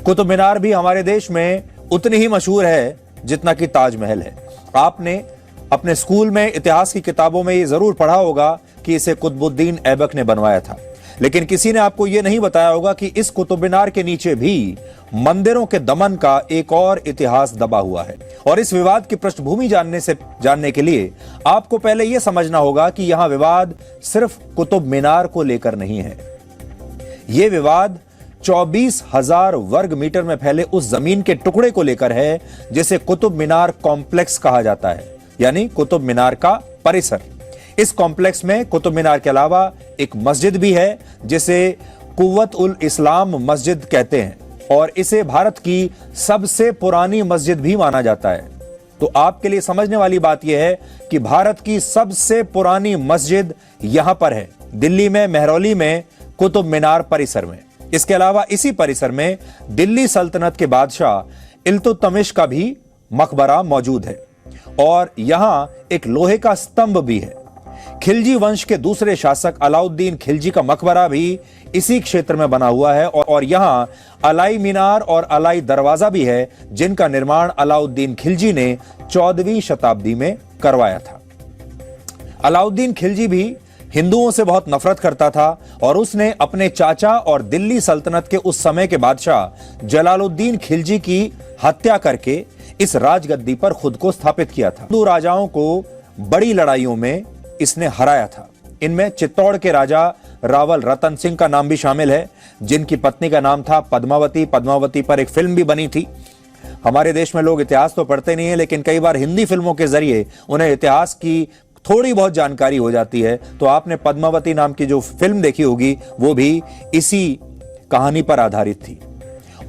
कुतुब मीनार भी हमारे देश में उतनी ही मशहूर है जितना कि ताजमहल है। आपने अपने स्कूल में इतिहास की किताबों में ये जरूर पढ़ा होगा कि इसे कुतुबुद्दीन ऐबक ने बनवाया था, लेकिन किसी ने आपको यह नहीं बताया होगा कि इस कुतुब मीनार के नीचे भी मंदिरों के दमन का एक और इतिहास दबा हुआ है। और इस विवाद की पृष्ठभूमि जानने के लिए आपको पहले यह समझना होगा कि यहां विवाद सिर्फ कुतुब मीनार को लेकर नहीं है। यह विवाद 24,000 वर्ग मीटर में फैले उस जमीन के टुकड़े को लेकर है जिसे कुतुब मीनार कॉम्प्लेक्स कहा जाता है, यानी कुतुब मीनार का परिसर। इस कॉम्प्लेक्स में कुतुब मीनार के अलावा एक मस्जिद भी है जिसे कुव्वत उल इस्लाम मस्जिद कहते हैं, और इसे भारत की सबसे पुरानी मस्जिद भी माना जाता है। तो आपके लिए समझने वाली बात यह है कि भारत की सबसे पुरानी मस्जिद यहां पर है, दिल्ली में मेहरौली में कुतुब मीनार परिसर में। इसके अलावा इसी परिसर में दिल्ली सल्तनत के बादशाह इल्तुतमिश का भी मकबरा मौजूद है, और यहां एक लोहे का स्तंभ भी है। खिलजी वंश के दूसरे शासक अलाउद्दीन खिलजी का मकबरा भी इसी क्षेत्र में बना हुआ है, और यहां अलाई मीनार और अलाई दरवाजा भी है जिनका निर्माण अलाउद्दीन खिलजी ने 14वीं शताब्दी में करवाया था। अलाउद्दीन खिलजी भी हिंदुओं से बहुत नफरत करता था, और उसने अपने चाचा और दिल्ली सल्तनत के उस समय के बादशाह जलालुद्दीन खिलजी की हत्या करके इस राजगद्दी पर खुद को स्थापित किया था। हिंदू राजाओं को बड़ी लड़ाइयों में इसने हराया था। इनमें चित्तौड़ के राजा रावल रतन सिंह का नाम भी शामिल है, जिनकी पत्नी का नाम था पद्मावती। पद्मावती पर एक फिल्म भी बनी थी। हमारे देश में लोग इतिहास तो पढ़ते नहीं है, लेकिन कई बार हिंदी फिल्मों के जरिए उन्हें इतिहास की थोड़ी बहुत जानकारी हो जाती है। तो आपने पद्मावती नाम की जो फिल्म देखी होगी वो भी इसी कहानी पर आधारित थी।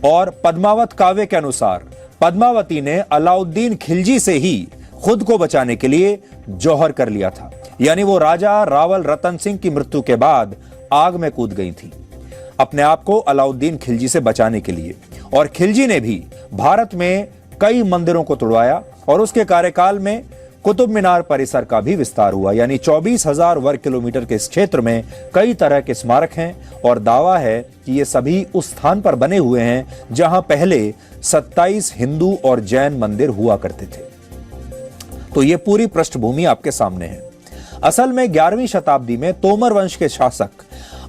और पद्मावत काव्य के अनुसार पद्मावती ने अलाउद्दीन खिलजी से ही खुद को बचाने के लिए जौहर कर लिया था, यानी वो राजा रावल रतन सिंह की मृत्यु के बाद आग में कूद गई थी अपने आप को अलाउद्दीन खिलजी से बचाने के लिए। और खिलजी ने भी भारत में कई मंदिरों को तुड़वाया, और उसके कार्यकाल में कुतुब मीनार परिसर का भी विस्तार हुआ, यानी 24,000 वर्ग किलोमीटर के इस क्षेत्र में कई तरह के स्मारक हैं, और दावा है कि ये सभी उस स्थान पर बने हुए हैं जहां पहले 27 हिंदू और जैन मंदिर हुआ करते थे। तो ये पूरी पृष्ठभूमि आपके सामने है। असल में 11वीं शताब्दी में तोमर वंश के शासक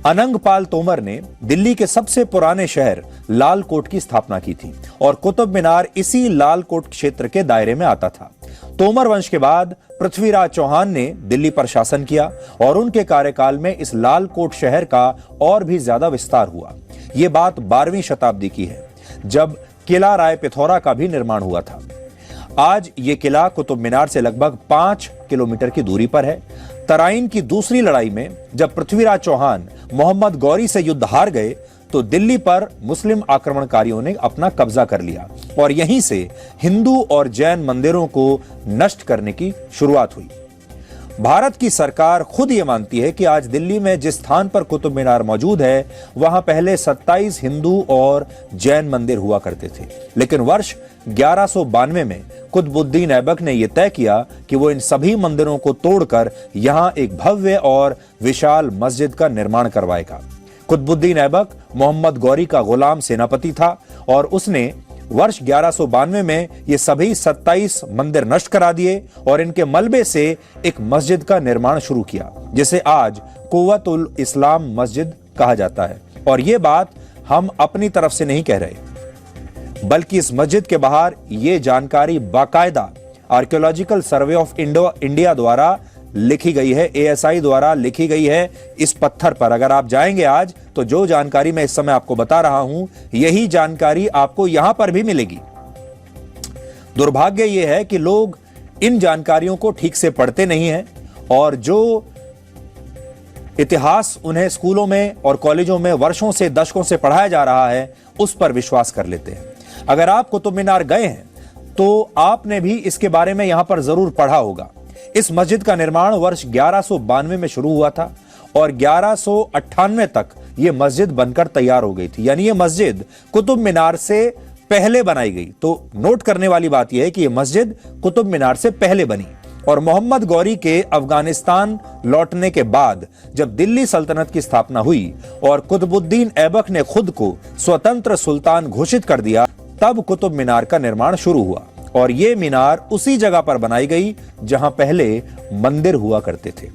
अनंगपाल तोमर ने दिल्ली के सबसे पुराने शहर लालकोट की स्थापना की थी, और कुतुब मीनार इसी लालकोट क्षेत्र के दायरे में आता था। तोमर वंश के बाद पृथ्वीराज चौहान ने दिल्ली पर शासन किया, और उनके कार्यकाल में इस लालकोट शहर का और भी ज्यादा विस्तार हुआ। यह बात 12वीं शताब्दी की है, जब किला राय पिथौरा का भी निर्माण हुआ था। आज यह किला कुतुब मीनार से लगभग 5 किलोमीटर की दूरी पर है। तराइन की दूसरी लड़ाई में जब पृथ्वीराज चौहान मोहम्मद गौरी से युद्ध हार गए तो दिल्ली पर मुस्लिम आक्रमणकारियों ने अपना कब्जा कर लिया, और यहीं से हिंदू और जैन मंदिरों को नष्ट करने की शुरुआत हुई। भारत की सरकार खुद ये मानती है कि आज दिल्ली में जिस स्थान पर कुतुब मीनार मौजूद है वहां पहले 27 हिंदू और जैन मंदिर हुआ करते थे, लेकिन वर्ष 1192 में कुतुबुद्दीन ऐबक ने यह तय किया कि वो इन सभी मंदिरों को तोड़कर यहां एक भव्य और विशाल मस्जिद का निर्माण करवाएगा। कुतुबुद्दीन ऐबक मोहम्मद गौरी का गुलाम सेनापति था, और उसने वर्ष 1192 में ये सभी 27 मंदिर नष्ट करा दिए और इनके मलबे से एक मस्जिद का निर्माण शुरू किया, जिसे आज कुव्वत उल इस्लाम मस्जिद कहा जाता है। और ये बात हम अपनी तरफ से नहीं कह रहे, बल्कि इस मस्जिद के बाहर ये जानकारी बाकायदा आर्कियोलॉजिकल सर्वे ऑफ इंडिया द्वारा लिखी गई है, ASI द्वारा लिखी गई है इस पत्थर पर। अगर आप जाएंगे आज तो जो जानकारी मैं इस समय आपको बता रहा हूं, यही जानकारी आपको यहां पर भी मिलेगी। दुर्भाग्य यह है कि लोग इन जानकारियों को ठीक से पढ़ते नहीं हैं, और जो इतिहास उन्हें स्कूलों में और कॉलेजों में वर्षों से दशकों से पढ़ाया जा रहा है उस पर विश्वास कर लेते हैं। अगर आप कुतुब मीनार गए हैं तो आपने भी इसके बारे में यहां पर जरूर पढ़ा होगा। इस मस्जिद का निर्माण वर्ष 1192 में शुरू हुआ था, और 1198 तक यह मस्जिद बनकर तैयार हो गई थी, यानी यह मस्जिद कुतुब मीनार से पहले बनाई गई। तो नोट करने वाली बात यह है कि यह मस्जिद कुतुब मीनार से पहले बनी, और मोहम्मद गौरी के अफगानिस्तान लौटने के बाद जब दिल्ली सल्तनत की स्थापना हुई और कुतुबुद्दीन ऐबक ने खुद को स्वतंत्र सुल्तान घोषित कर दिया, तब कुतुब मीनार का निर्माण शुरू हुआ और यह मीनार उसी जगह पर बनाई गई जहां पहले मंदिर हुआ करते थे।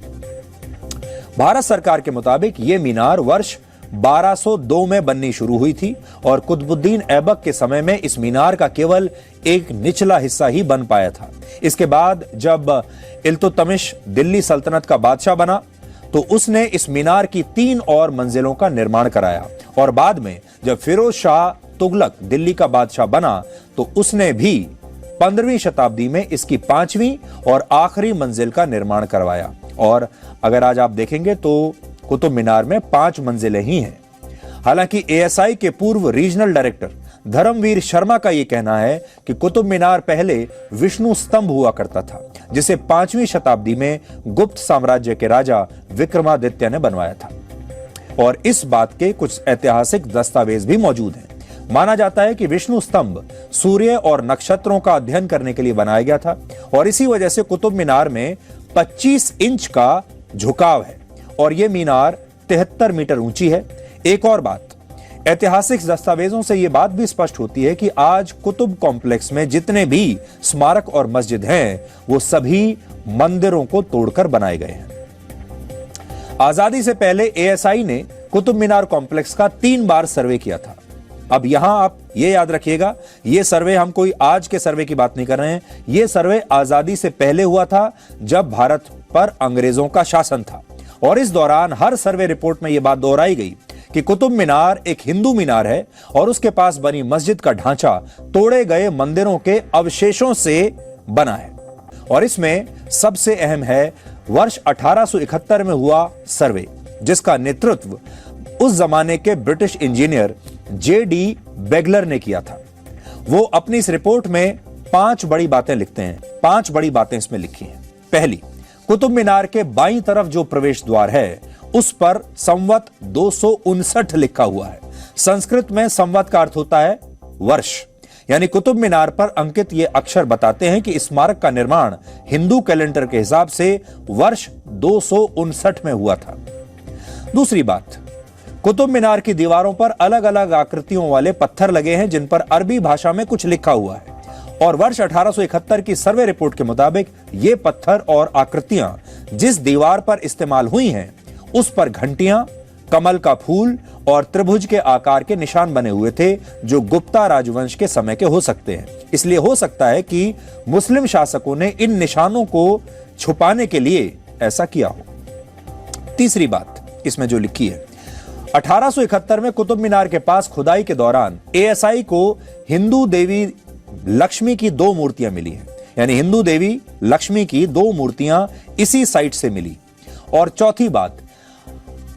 भारत सरकार के मुताबिक यह मीनार वर्ष 1202 में बननी शुरू हुई थी और कुतुबुद्दीन ऐबक के समय में इस मीनार का केवल एक निचला हिस्सा ही बन पाया था। इसके बाद जब इल्तुतमिश दिल्ली सल्तनत का बादशाह बना तो उसने इस मीनार की 3 और मंजिलों का निर्माण कराया और बाद में जब फिरोज शाह तुगलक दिल्ली का बादशाह बना तो उसने भी 15वीं शताब्दी में इसकी 5वीं और आखिरी मंजिल का निर्माण करवाया। और अगर आज आप देखेंगे तो कुतुब मीनार में 5 मंजिलें ही हैं। हालांकि एएसआई के पूर्व रीजनल डायरेक्टर धर्मवीर शर्मा का यह कहना है कि कुतुब मीनार पहले विष्णु स्तंभ हुआ करता था, जिसे 5वीं शताब्दी में गुप्त साम्राज्य के राजा विक्रमादित्य ने बनवाया था और इस बात के कुछ ऐतिहासिक दस्तावेज भी मौजूद हैं। माना जाता है कि विष्णु स्तंभ सूर्य और नक्षत्रों का अध्ययन करने के लिए बनाया गया था और इसी वजह से कुतुब मीनार में 25 इंच का झुकाव है और यह मीनार 73 मीटर ऊंची है। एक और बात, ऐतिहासिक दस्तावेजों से यह बात भी स्पष्ट होती है कि आज कुतुब कॉम्प्लेक्स में जितने भी स्मारक और मस्जिद हैं वो सभी मंदिरों को तोड़कर बनाए गए हैं। आजादी से पहले एएसआई ने कुतुब मीनार कॉम्प्लेक्स का 3 बार सर्वे किया था। अब यहां आप ये याद रखिएगा, ये सर्वे हम कोई आज के सर्वे की बात नहीं कर रहे हैं, ये सर्वे आजादी से पहले हुआ था जब भारत पर अंग्रेजों का शासन था और इस दौरान हर सर्वे रिपोर्ट में यह बात दोहराई गई कि कुतुब मीनार एक हिंदू मीनार है और उसके पास बनी मस्जिद का ढांचा तोड़े गए मंदिरों के अवशेषों से बना है। और इसमें सबसे अहम है वर्ष 1871 में हुआ सर्वे, जिसका नेतृत्व उस जमाने के ब्रिटिश इंजीनियर जेडी बेगलर ने किया था। वो अपनी इस रिपोर्ट में 5 बड़ी बातें लिखते हैं। 5 बड़ी बातें इसमें लिखी हैं। पहली, कुतुब मीनार के बाईं तरफ जो प्रवेश द्वार है उस पर संवत 259 लिखा हुआ है। संस्कृत में संवत का अर्थ होता है वर्ष, यानी कुतुब मीनार पर अंकित ये अक्षर बताते हैं कि इस स्मारक का निर्माण हिंदू कैलेंडर के हिसाब से वर्ष 259 में हुआ था। दूसरी बात, कुतुब मीनार की दीवारों पर अलग अलग आकृतियों वाले पत्थर लगे हैं जिन पर अरबी भाषा में कुछ लिखा हुआ है और वर्ष 1871 की सर्वे रिपोर्ट के मुताबिक ये पत्थर और आकृतियां जिस दीवार पर इस्तेमाल हुई हैं उस पर घंटियां, कमल का फूल और त्रिभुज के आकार के निशान बने हुए थे जो गुप्ता राजवंश के समय के हो सकते हैं। इसलिए हो सकता है कि मुस्लिम शासकों ने इन निशानों को छुपाने के लिए ऐसा किया हो। तीसरी बात इसमें जो लिखी है, 1871 में कुतुब मीनार के पास खुदाई के दौरान एएसआई को हिंदू देवी लक्ष्मी की 2 मूर्तियां मिली हैं, यानी हिंदू देवी लक्ष्मी की 2 मूर्तियां इसी साइट से मिली। और चौथी बात,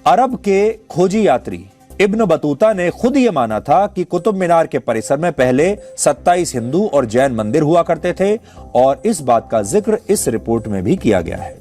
अरब के खोजी यात्री इब्न बतूता ने खुद यह माना था कि कुतुब मीनार के परिसर में पहले 27 हिंदू और जैन मंदिर हुआ करते थे और इस बात का जिक्र इस रिपोर्ट में भी किया गया है।